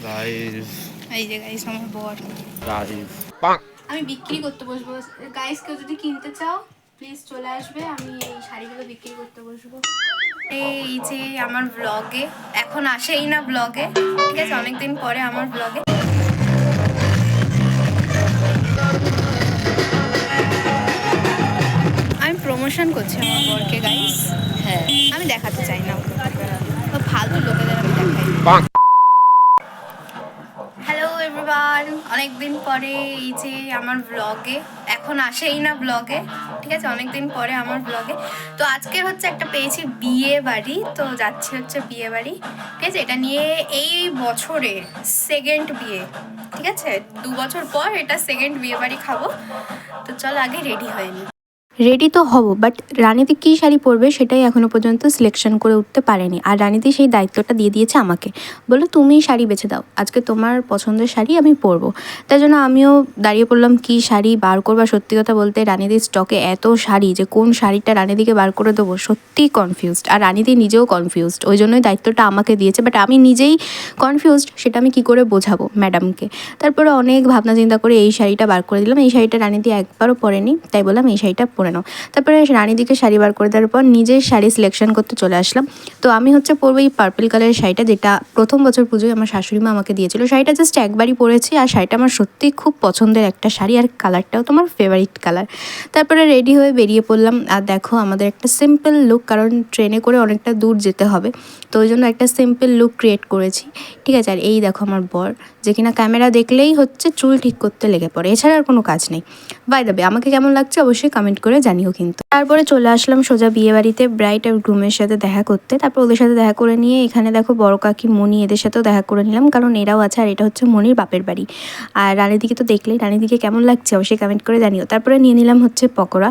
Guys এই যে guys আমার বর। গাইস আমি বিক্রি করতে বসবো গাইস, কেউ যদি কিনতে চাও প্লিজ চলে আসবে, আমি এই শাড়িগুলো বিক্রি করতে বসবো। এই যে আমার ব্লগে এখন আসেই না ব্লগে, ঠিক আছে, অনেকদিন পরে আমার ব্লগে। আমি প্রমোশন করছি আমার বরকে গাইস। হ্যাঁ, আমি দেখাতে চাই না ওকে, ফালতু লোকেদের আমি দেখাই। হ্যালো এভরিওয়ান, অনেকদিন পরে এই যে আমার ব্লগে এখন আসেই না ব্লগে, ঠিক আছে, অনেকদিন পরে আমার ব্লগে। তো আজকে হচ্ছে একটা পেয়েছি বিয়ে বাড়ি, তো যাচ্ছি হচ্ছে বিয়ে বাড়ি, ঠিক আছে। এটা নিয়ে এই বছরে সেকেন্ড বিয়ে, ঠিক আছে, 2 বছর পর এটা সেকেন্ড বিয়ে বাড়ি খাবো। তো চল আগে রেডি হয়নি। রেডি তো হব, বাট রানিদি কী শাড়ি পরবে সেটাই এখনও পর্যন্ত সিলেকশন করে উঠতে পারেনি। আর রানিদি সেই দায়িত্বটা দিয়ে দিয়েছে আমাকে, বলে তুমিই শাড়ি বেছে দাও, আজকে তোমার পছন্দের শাড়ি আমি পরবো। তাই জন্য আমিও দাঁড়িয়ে পড়লাম কী শাড়ি বার করবা। সত্যি কথা বলতে রানিদির স্টকে এত শাড়ি যে কোন শাড়িটা রানিদিকে বার করে দেবো, সত্যিই কনফিউজড। আর রানিদি নিজেও কনফিউজড, ওই জন্যই দায়িত্বটা আমাকে দিয়েছে। বাট আমি নিজেই কনফিউজড, সেটা আমি কী করে বোঝাবো ম্যাডামকে। তারপরে অনেক ভাবনা চিন্তা করে এই শাড়িটা বার করে দিলাম। এই শাড়িটা রানিদি একবারও পরেনি, তাই বললাম এই শাড়িটা পরে নাও। তারপরে রানিদিকে শাড়ি বার করে দেওয়ার পর নিজের শাড়ি সিলেকশন করতে চলে আসলাম। তো আমি হচ্ছে পরবো এই পার্পল কালারের শাড়িটা, যেটা প্রথম বছর পুজোয় আমার শাশুড়ি মা আমাকে দিয়েছিল। শাড়িটা জাস্ট একবারই পরেছি, আর শাড়িটা আমার সত্যিই খুব পছন্দের একটা শাড়ি, আর কালারটাও তোমার ফেভারিট কালার। তারপরে রেডি হয়ে বেরিয়ে পড়লাম। আর দেখো আমাদের একটা সিম্পল লুক, কারণ ট্রেনে করে অনেকটা দূর যেতে হবে, তো ওই জন্য একটা সিম্পল লুক ক্রিয়েট করেছি, ঠিক আছে। আর এই দেখো আমার বর, যে কিনা ক্যামেরা দেখলেই হচ্ছে চুল ঠিক করতে লেগে পড়ে, এছাড়া আর কোনো কাজ নেই। বাই দ্য ওয়ে, আমাকে কেমন লাগছে অবশ্যই কমেন্ট করে জানিও কিন্তু। তারপরে চলে আসলাম সোজা বিয়ে বাড়িতে ব্রাইড আর গ্রুমের সাথে দেখা করতে। তারপর ওদের সাথে দেখা করে নিয়ে এখানে দেখো বড় কাকি মণি, এদের সাথেও দেখা করে নিলাম, কারণ এরাও আছে। আর এটা হচ্ছে মণির বাপের বাড়ি। আর রানিদিকে তো দেখলেই, রানিদিকে কেমন লাগছে অবশ্যই কমেন্ট করে জানিও। তারপরে নিয়ে নিলাম হচ্ছে পকোড়া।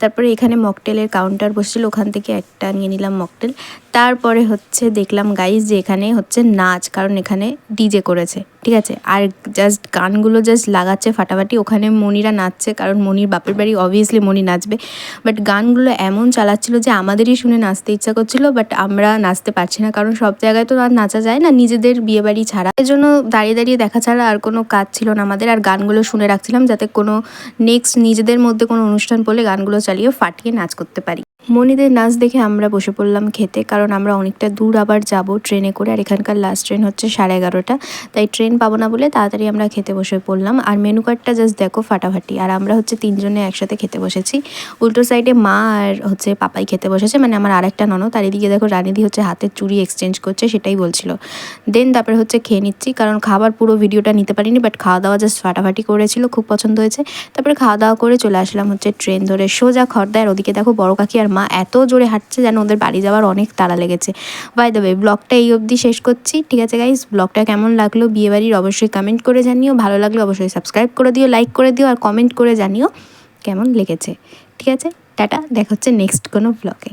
তারপরে এখানে মকটেলের কাউন্টার বসছিল, ওখান থেকে একটা নিয়ে নিলাম মকটেল। তারপরে হচ্ছে দেখলাম গাইজ যে এখানে হচ্ছে নাচ, কারণ এখানে ডিজে করেছে, ঠিক আছে। আর জাস্ট গানগুলো জাস্ট লাগাচ্ছে ফাটাফাটি, ওখানে মনিরা নাচছে, কারণ মনির বাপের বাড়ি, অবভিয়াসলি মনি নাচবে। বাট গানগুলো এমন চালাচ্ছিল যে আমাদেরই শুনে নাচতে ইচ্ছা করছিল, বাট আমরা নাচতে পারছি না, কারণ সব জায়গায় তো আর নাচা যায় না নিজেদের বিয়েবাড়ি ছাড়া। এই জন্য দাঁড়িয়ে দাঁড়িয়ে দেখা ছাড়া আর কোনো কাজ ছিল না আমাদের। আর গানগুলো শুনে রাখছিলাম যাতে কোনো নেক্সট নিজেদের মধ্যে কোনো অনুষ্ঠান পড়লে গানগুলো চালিয়ে ফাটিয়ে নাচ করতে পারি। মনিদের নাচ দেখে আমরা বসে পড়লাম খেতে, কারণ আমরা অনেকটা দূর আবার যাব ট্রেনে করে, আর এখানকার লাস্ট ট্রেন হচ্ছে 11:30, তাই ট্রেন পাবো না বলে তাড়াতাড়ি আমরা খেতে বসে পড়লাম। আর মেনু কার্ডটা জাস্ট দেখো ফাটাফাটি। আর আমরা হচ্ছে 3 জনে একসাথে খেতে বসেছি। উল্টো সাইডে মা আর হচ্ছে পাপাই খেতে বসেছে, মানে আমার আরেকটা ননদ। আর এদিকে দেখো রানিদি হচ্ছে হাতের চুড়ি এক্সচেঞ্জ করছে, সেটাই বলছিল। দেন তারপরে হচ্ছে খেয়ে নিচ্ছি, কারণ খাবার পুরো ভিডিওটা নিতে পারিনি, বাট খাওয়া দাওয়া জাস্ট ফাটাফাটি করেছিল, খুব পছন্দ হয়েছে। তারপরে খাওয়া দাওয়া করে চলে আসলাম হচ্ছে ট্রেন ধরে সোজা খড়দা। আর ওদিকে দেখো বড় কাকি আর মা এত জোরে হাঁটছে যেন ওদের বাড়ি যাওয়ার অনেক তাড়া লেগেছে। বাই দ্য ওয়ে, ব্লগটা এই অবধি শেষ করছি, ঠিক আছে গাইস। ব্লগটা কেমন লাগলো বিয়েবাড়ির অবশ্যই কমেন্ট করে জানিও, ভালো লাগলে অবশ্যই সাবস্ক্রাইব করে দিও, লাইক করে দিও, আর কমেন্ট করে জানিও কেমন লেগেছে, ঠিক আছে। টাটা, দেখা হচ্ছে নেক্সট কোনো ব্লগে।